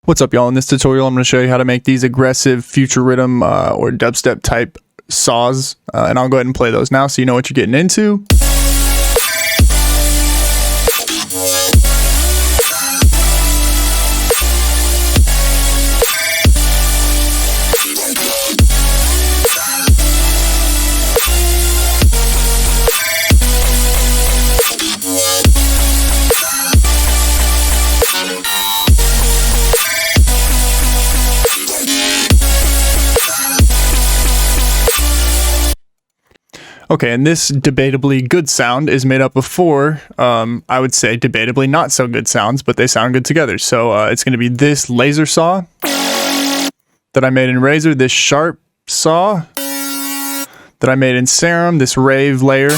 What's up, y'all? In this tutorial, I'm going to show you how to make these aggressive Future Riddim or Dubstep type saws, and I'll go ahead and play those now so you know what you're getting into. Okay, and this debatably good sound is made up of four, I would say debatably not so good sounds, but they sound good together. So it's going to be this laser saw that I made in Razor, this sharp saw that I made in Serum, this rave layer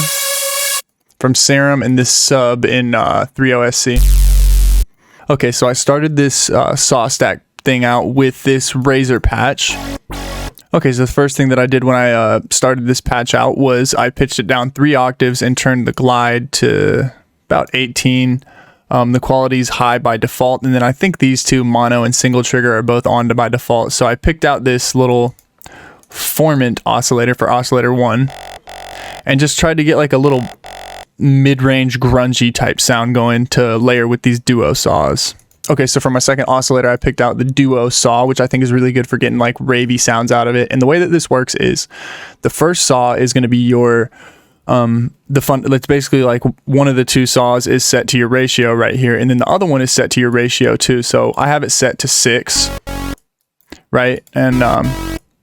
from Serum, and this sub in 30SC. Okay, so I started this saw stack thing out with this Razor patch. Okay, so the first thing that I did when I started this patch out was I pitched it down 3 octaves and turned the glide to about 18. The quality's high by default, and then I think these two, mono and single trigger, are both on by default. So I picked out this little formant oscillator for oscillator 1 and just tried to get like a little mid-range grungy type sound going to layer with these duo saws. Okay, so for my second oscillator, I picked out the Duo Saw, which I think is really good for getting like ravey sounds out of it. And the way that this works is the first saw is going to be your, it's basically like one of the two saws is set to your ratio right here. And then the other one is set to your ratio too. So I have it set to 6, right? And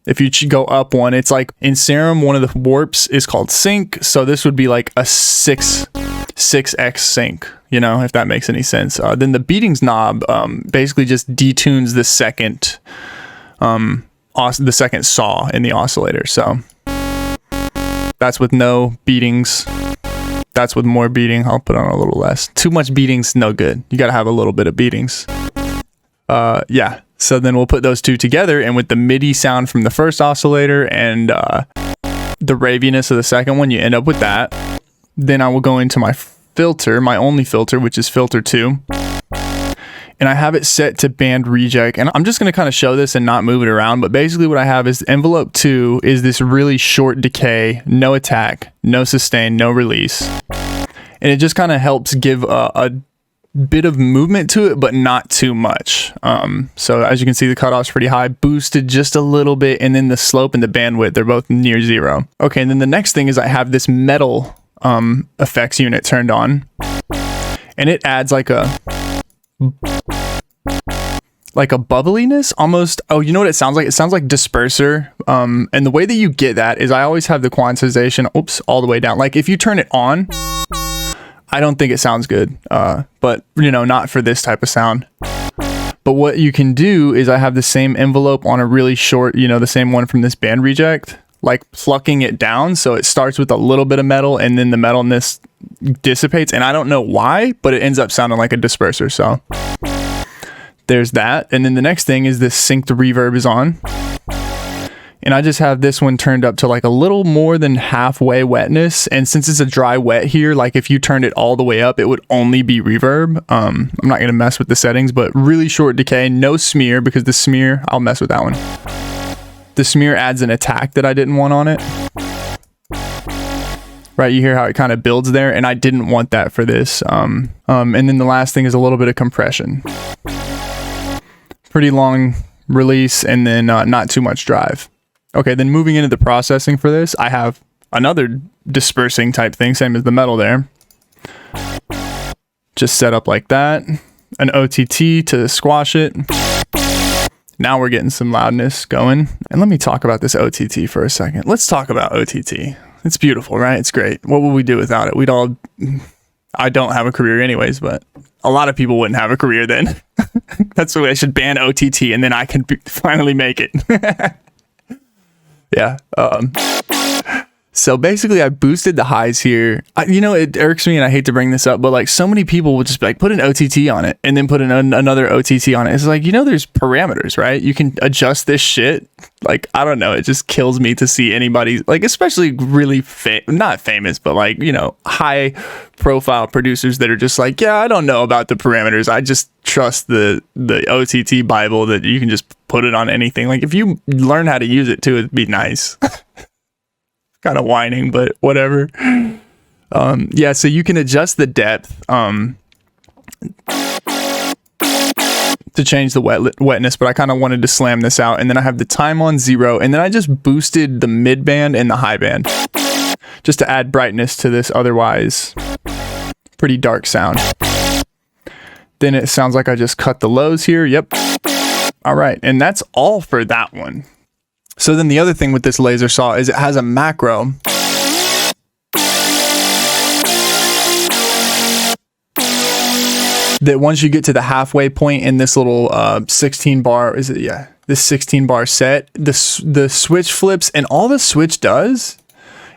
if you go up one, it's like in Serum, one of the warps is called sync. So this would be like a 6x sync, you know, if that makes any sense. Then the beatings knob basically just detunes the second saw in the oscillator. So that's with no beatings. That's with more beating. I'll put on a little less. Too much beatings, no good. You gotta have a little bit of beatings. Yeah. So then we'll put those two together, and with the MIDI sound from the first oscillator and the raviness of the second one, you end up with that. Then I will go into my filter, my only filter, which is filter 2. And I have it set to band reject. And I'm just going to kind of show this and not move it around. But basically what I have is envelope 2 is this really short decay, no attack, no sustain, no release. And it just kind of helps give a bit of movement to it, but not too much. So as you can see, the cutoff's pretty high, boosted just a little bit. And then the slope and the bandwidth, they're both near 0. Okay, and then the next thing is I have this metal effects unit turned on, and it adds like a bubbliness almost. Oh, you know what it sounds like? It sounds like disperser. And the way that you get that is I always have the quantization all the way down. Like if you turn it on, I don't think it sounds good, but you know, not for this type of sound. But what you can do is I have the same envelope on a really short, you know, the same one from this band reject, like plucking it down. So it starts with a little bit of metal and then the metalness dissipates. And I don't know why, but it ends up sounding like a disperser. So there's that. And then the next thing is this synced reverb is on. And I just have this one turned up to like a little more than halfway wetness. And since it's a dry wet here, like if you turned it all the way up, it would only be reverb. I'm not going to mess with the settings, but really short decay, no smear, because the smear, I'll mess with that one. The smear adds an attack that I didn't want on it. Right, you hear how it kind of builds there, and I didn't want that for this. And then the last thing is a little bit of compression. Pretty long release, and then not too much drive. Okay, then moving into the processing for this, I have another dispersing type thing, same as the metal there. Just set up like that. An OTT to squash it. Now we're getting some loudness going. And let me talk about this OTT for a second. Let's talk about OTT. It's beautiful, right? It's great. What would we do without it? I don't have a career anyways, but a lot of people wouldn't have a career then. That's the way I should ban OTT, and then I can finally make it. Yeah. So basically I boosted the highs here. You know, it irks me and I hate to bring this up, but like so many people will just be like, put an OTT on it and then put another OTT on it. It's like, you know, there's parameters, right? You can adjust this shit. Like, I don't know. It just kills me to see anybody, like, especially really not famous, but like, you know, high profile producers that are just like, yeah, I don't know about the parameters. I just trust the OTT Bible that you can just put it on anything. Like, if you learn how to use it too, it'd be nice. Kind of whining, but whatever. Yeah, so you can adjust the depth to change the wetness, but I kind of wanted to slam this out. And then I have the time on 0, and then I just boosted the mid band and the high band just to add brightness to this otherwise pretty dark sound. Then it sounds like I just cut the lows here. Yep. All right, and that's all for that one. So then the other thing with this laser saw is it has a macro that once you get to the halfway point in this little 16 bar, is it? Yeah, this 16 bar set, the switch flips, and all the switch does,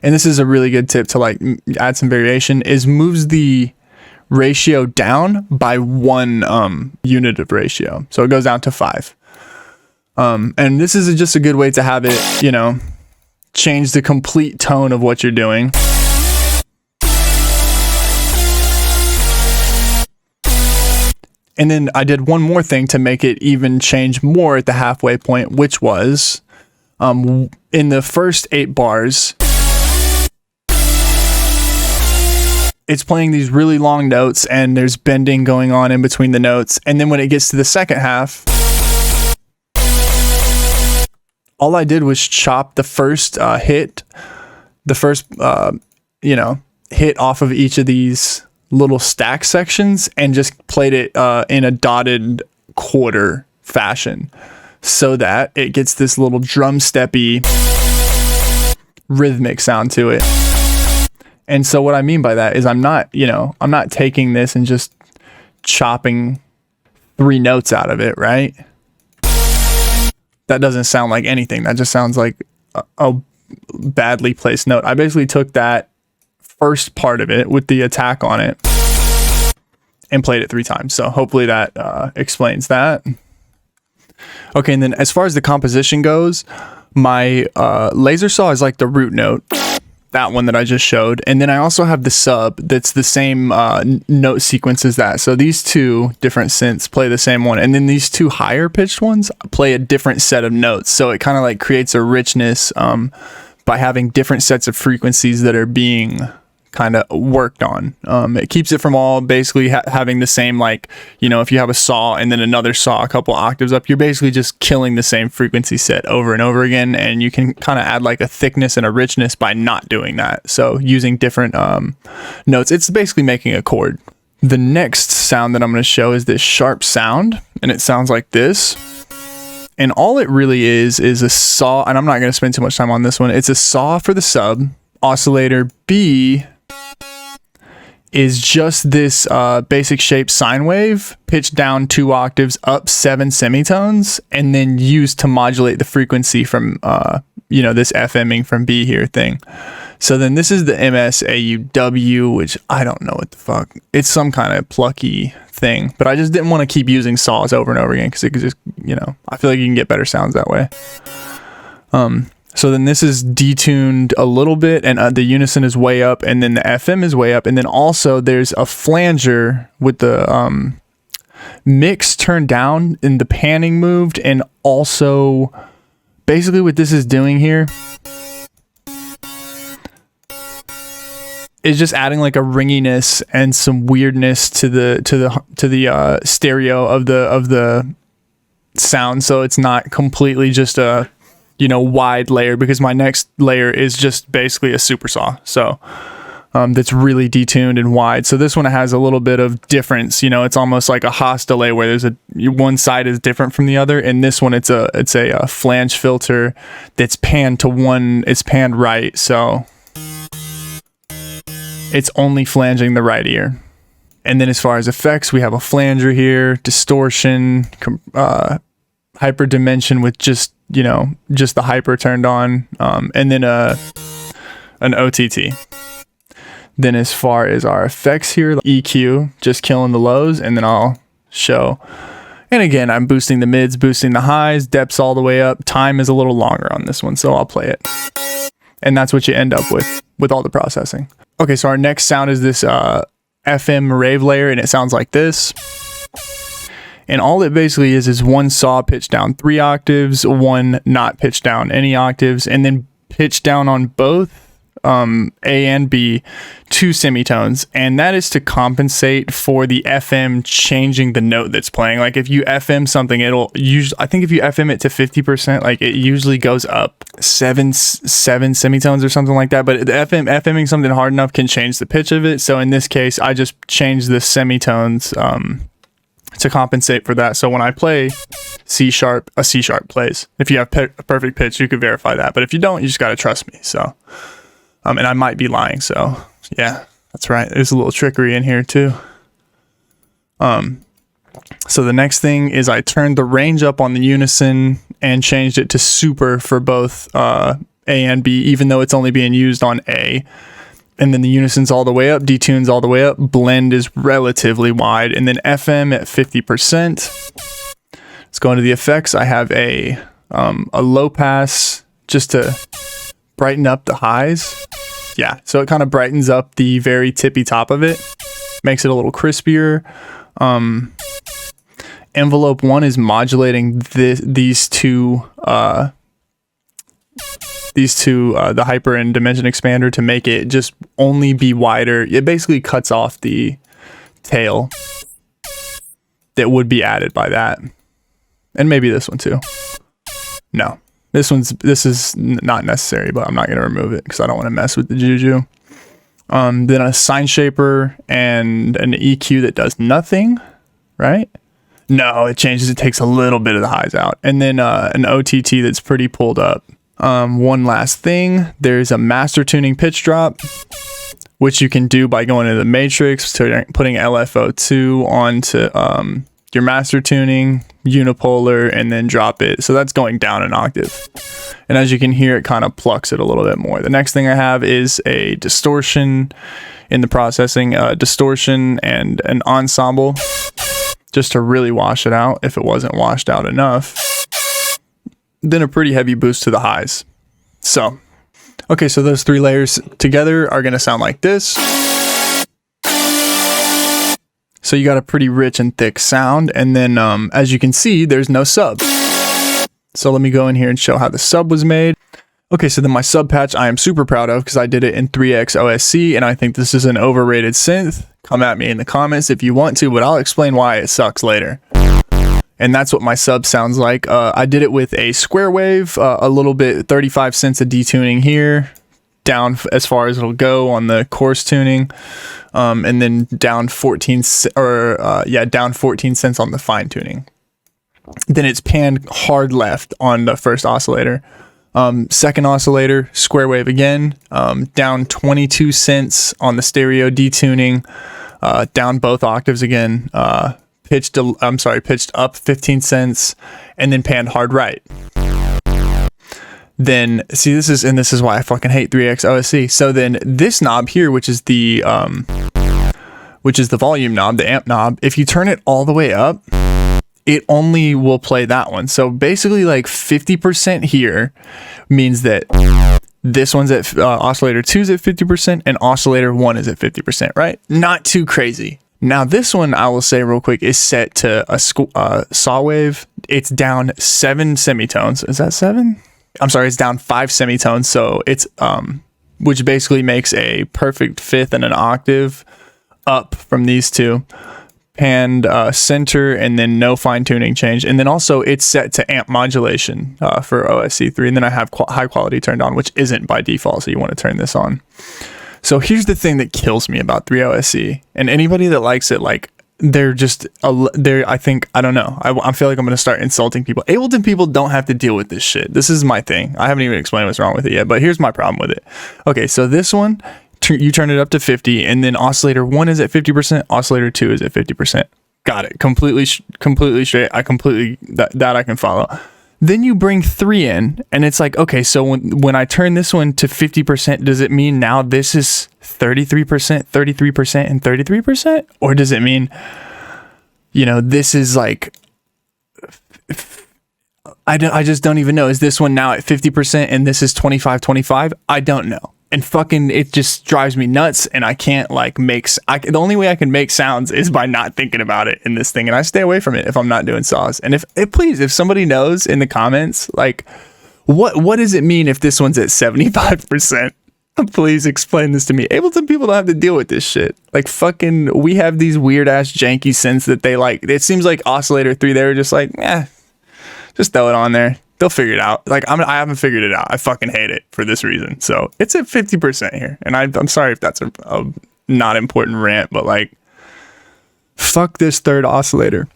and this is a really good tip to like add some variation, is moves the ratio down by 1 unit of ratio. So it goes down to 5. And this is just a good way to have it, you know, change the complete tone of what you're doing. And then I did one more thing to make it even change more at the halfway point, which was in the first 8 bars, it's playing these really long notes and there's bending going on in between the notes. And then when it gets to the second half, all I did was chop the first hit off of each of these little stack sections and just played it in a dotted quarter fashion so that it gets this little drum steppy rhythmic sound to it. And so what I mean by that is I'm not taking this and just chopping 3 notes out of it, right? That doesn't sound like anything. That just sounds like a badly placed note. I basically took that first part of it with the attack on it and played it 3 times. So hopefully that explains that. Okay, and then as far as the composition goes, my laser saw is like the root note, that one that I just showed. And then I also have the sub that's the same note sequence as that. So these 2 different synths play the same one. And then these 2 higher pitched ones play a different set of notes. So it kind of like creates a richness by having different sets of frequencies that are being kind of worked on. It keeps it from all basically having the same, like, you know, if you have a saw and then another saw a couple octaves up, you're basically just killing the same frequency set over and over again, and you can kind of add like a thickness and a richness by not doing that. So using different notes, it's basically making a chord. The next sound that I'm going to show is this sharp sound, and it sounds like this. And all it really is a saw, and I'm not going to spend too much time on this one. It's a saw for the sub. Oscillator B is just this basic shape sine wave pitched down 2 octaves, up 7 semitones, and then used to modulate the frequency from this FMing from B here thing. So then this is the MSAUW, which I don't know what the fuck. It's some kind of plucky thing, but I just didn't want to keep using saws over and over again because it could just, I feel like you can get better sounds that way. So then this is detuned a little bit, and the unison is way up, and then the FM is way up, and then also there's a flanger with the mix turned down and the panning moved, and also basically what this is doing here is just adding like a ringiness and some weirdness to the stereo of the sound, so it's not completely just a wide layer, because my next layer is just basically a supersaw, so that's really detuned and wide. So this one has a little bit of difference, it's almost like a Haas delay where there's one side is different from the other, and this one it's a flange filter that's panned to one, it's panned right, so it's only flanging the right ear. And then as far as effects, we have a flanger here, distortion, hyper dimension with just the hyper turned on, and then a an OTT. Then as far as our effects here, EQ, just killing the lows, and then I'll show. And again, I'm boosting the mids, boosting the highs, depths all the way up. Time is a little longer on this one, so I'll play it. And that's what you end up with all the processing. Okay, so our next sound is this FM rave layer, and it sounds like this. And all it basically is one saw pitched down 3 octaves, one not pitched down any octaves, and then pitched down on both A and B 2 semitones, and that is to compensate for the FM changing the note that's playing. Like if you FM something, it'll usually, I think if you FM it to 50%, like it usually goes up seven semitones or something like that. But the FMing something hard enough can change the pitch of it. So in this case, I just changed the semitones to compensate for that. So when I play C sharp, a C sharp plays. If you have a perfect pitch, you could verify that. But if you don't, you just got to trust me. So. And I might be lying, so yeah, that's right. There's a little trickery in here too. So the next thing is I turned the range up on the unison and changed it to super for both A and B, even though it's only being used on A. And then the unison's all the way up, detune's all the way up, blend is relatively wide, and then FM at 50%. Let's go into the effects. I have a low pass just to brighten up the highs. Yeah, so it kind of brightens up the very tippy top of it, makes it a little crispier. Envelope 1 is modulating these two the hyper and dimension expander to make it just only be wider. It basically cuts off the tail that would be added by that, and maybe this one too. No. This is not necessary, but I'm not going to remove it because I don't want to mess with the juju. Then a sign shaper and an EQ that does nothing, right? No, it changes. It takes a little bit of the highs out. And then an OTT that's pretty pulled up. One last thing, there's a master tuning pitch drop, which you can do by going to the matrix, putting LFO2 onto your master tuning, unipolar, and then drop it. So that's going down an octave. And as you can hear, it kind of plucks it a little bit more. The next thing I have is a distortion in the processing, distortion and an ensemble, just to really wash it out if it wasn't washed out enough. Then a pretty heavy boost to the highs. So, okay, so those 3 layers together are going to sound like this. So you got a pretty rich and thick sound, and then as you can see, there's no sub. So let me go in here and show how the sub was made. Okay, so then my sub patch I am super proud of because I did it in 3x OSC, and I think this is an overrated synth. Come at me in the comments if you want to, but I'll explain why it sucks later. And that's what my sub sounds like. I did it with a square wave, a little bit, 35 cents of detuning here, down as far as it'll go on the coarse tuning, and then down 14 cents on the fine tuning. Then it's panned hard left on the first oscillator. Second oscillator, square wave again, down 22 cents on the stereo detuning, down both octaves again, pitched up 15 cents, and then panned hard right. Then see, this is why I fucking hate 3x OSC. So then this knob here, which is the volume knob, the amp knob, if you turn it all the way up, it only will play that one. So basically like 50% here means that this one's at oscillator 2 is at 50% and oscillator 1 is at 50%, right? Not too crazy. Now this one, I will say real quick, is set to a saw wave. It's down 7 semitones. Is that 7? I'm sorry, it's down 5 semitones. So it's which basically makes a perfect fifth and an octave up from these two. Panned center, and then no fine tuning change, and then also it's set to amp modulation for OSC3, and then I have high quality turned on, which isn't by default, so you want to turn this on. So here's the thing that kills me about 3OSC, and anybody that likes it, like, they're just I don't know, I feel like I'm gonna start insulting people. Ableton people don't have to deal with this shit. This is my thing. I haven't even explained what's wrong with it yet, but here's my problem with it. Okay, so this one, you turn it up to 50, and then oscillator 1 is at 50%, oscillator 2 is at 50%. Got it. Completely straight. That I can follow. Then you bring 3 in, and it's like, okay, so when I turn this one to 50%, does it mean now this is 33%, 33%, and 33%? Or does it mean, you know, this is like, I just don't even know. Is this one now at 50% and this is 25-25? I don't know. And fucking, it just drives me nuts, and I can't like the only way I can make sounds is by not thinking about it in this thing, and I stay away from it if I'm not doing saws. And if somebody knows in the comments, like, what does it mean if this one's at 75%? Please explain this to me. Ableton people don't have to deal with this shit. Like, fucking, we have these weird ass janky synths that they like. It seems like Oscillator 3, they were just like, just throw it on there. They'll figure it out. Like, I haven't figured it out. I fucking hate it for this reason. So it's at 50% here. And I'm sorry if that's a not important rant, but like, fuck this third oscillator.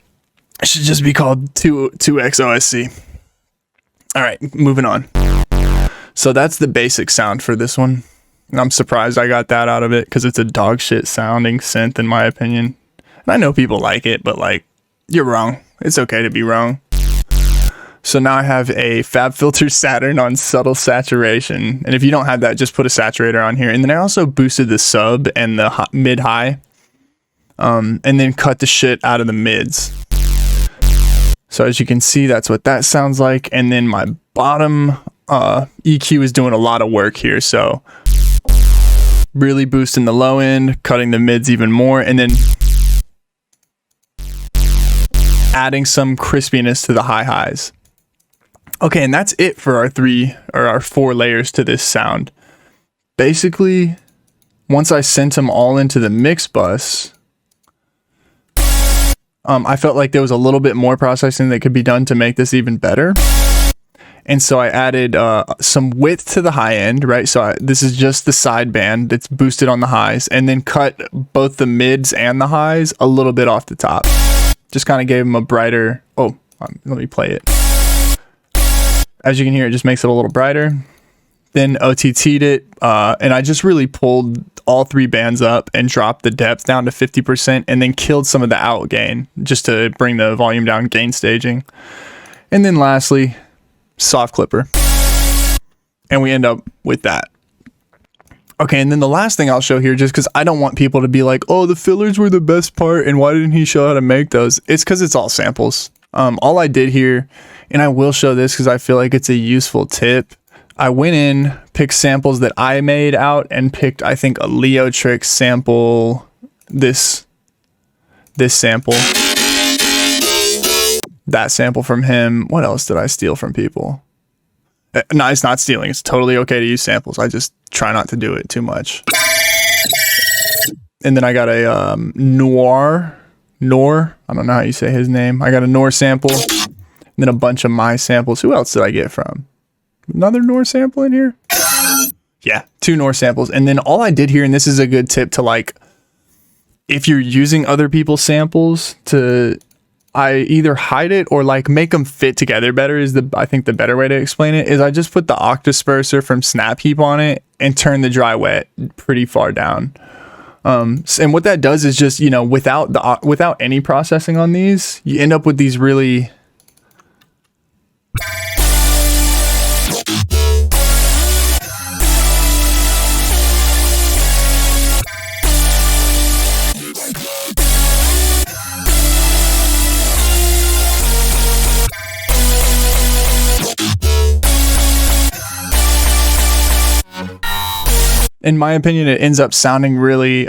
It should just be called 2X OSC. All right, moving on. So that's the basic sound for this one. And I'm surprised I got that out of it, because it's a dog shit sounding synth in my opinion. And I know people like it, but like, you're wrong. It's okay to be wrong. So now I have a FabFilter Saturn on subtle saturation. And if you don't have that, just put a saturator on here. And then I also boosted the sub and the mid-high. And then cut the shit out of the mids. So as you can see, that's what that sounds like. And then my bottom EQ is doing a lot of work here. So really boosting the low end, cutting the mids even more, and then adding some crispiness to the high highs. Okay, and that's it for our 4 layers to this sound. Basically, once I sent them all into the mix bus, I felt like there was a little bit more processing that could be done to make this even better. And so I added some width to the high end, right? So this is just the sideband that's boosted on the highs, and then cut both the mids and the highs a little bit off the top. Just kind of gave them a brighter, let me play it. As you can hear, it just makes it a little brighter. Then OTT'd it, and I just really pulled all 3 bands up and dropped the depth down to 50%, and then killed some of the out gain just to bring the volume down gain staging. And then lastly, soft clipper. And we end up with that. Okay, and then the last thing I'll show here, just because I don't want people to be like, oh, the fillers were the best part, and why didn't he show how to make those? It's because it's all samples. All I did here, and I will show this because I feel like it's a useful tip. I went in, picked samples that I made out, and picked, I think, a Leo Trick sample, this sample, that sample from him. What else did I steal from people? No, it's not stealing. It's totally okay to use samples. I just try not to do it too much. And then I got a Noir, I don't know how you say his name. I got a Noir sample, and then a bunch of my samples. Who else did I get from? Another Noir sample in here? Yeah, 2 Noir samples. And then all I did here, and this is a good tip to like, if you're using other people's samples, I either hide it or like make them fit together better is I think the better way to explain it is I just put the Octadisperser from Snap Heap on it and turn the dry wet pretty far down. And what that does is just, you know, without any processing on these, you end up with these really in my opinion, it ends up sounding really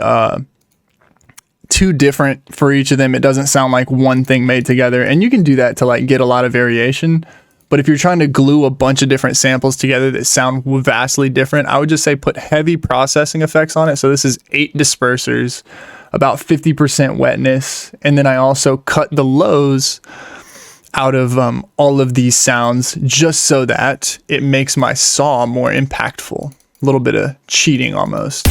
too different for each of them. It doesn't sound like one thing made together, and you can do that to like get a lot of variation. But if you're trying to glue a bunch of different samples together that sound vastly different, I would just say put heavy processing effects on it. So this is 8 dispersers, about 50% wetness, and then I also cut the lows out of all of these sounds just so that it makes my saw more impactful. A little bit of cheating almost.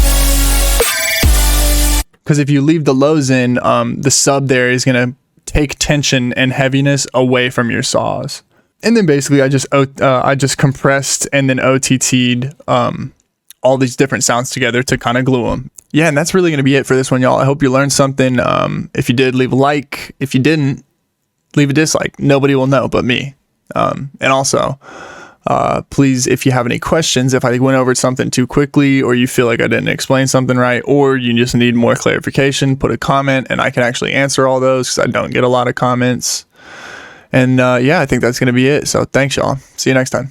Because if you leave the lows in, the sub there is going to take tension and heaviness away from your saws. And then basically I just compressed and then OTT'd all these different sounds together to kind of glue them. Yeah, and that's really going to be it for this one, y'all. I hope you learned something. If you did, leave a like. If you didn't, leave a dislike. Nobody will know but me. And also, please, if you have any questions, if I went over something too quickly, or you feel like I didn't explain something right, or you just need more clarification, put a comment and I can actually answer all those, because I don't get a lot of comments. And yeah, I think that's going to be it. So thanks, y'all. See you next time.